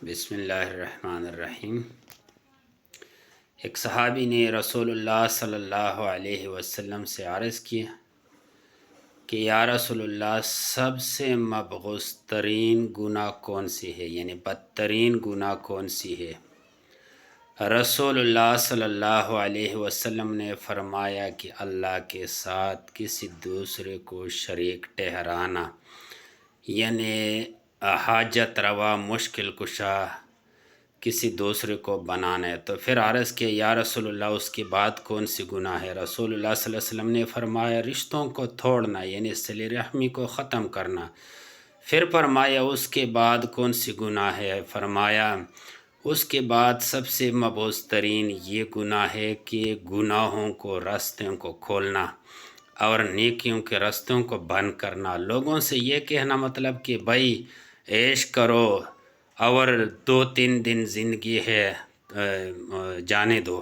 بسم اللہ الرحمن الرحیم۔ ایک صحابی نے رسول اللہ صلی اللہ علیہ وسلم سے عرض کیا کہ یا رسول اللہ، سب سے مبغوض ترین گناہ کون سی ہے، یعنی بدترین گناہ کون سی ہے؟ رسول اللہ صلی اللہ علیہ وسلم نے فرمایا کہ اللہ کے ساتھ کسی دوسرے کو شریک ٹھہرانا، یعنی حاجت روا مشکل کشا کسی دوسرے کو بنانا ہے۔ تو پھر عرض کہ یا رسول اللہ، اس کے بعد کون سی گناہ ہے؟ رسول اللہ صلی اللہ علیہ وسلم نے فرمایا رشتوں کو توڑنا، یعنی صلہ رحمی کو ختم کرنا۔ پھر فرمایا اس کے بعد کون سی گناہ ہے؟ فرمایا اس کے بعد سب سے مبغوض ترین یہ گناہ ہے کہ گناہوں کو رستوں کو کھولنا اور نیکیوں کے رستوں کو بند کرنا۔ لوگوں سے یہ کہنا مطلب کہ بھائی عیش کرو اور 2-3 دن زندگی ہے جانے دو۔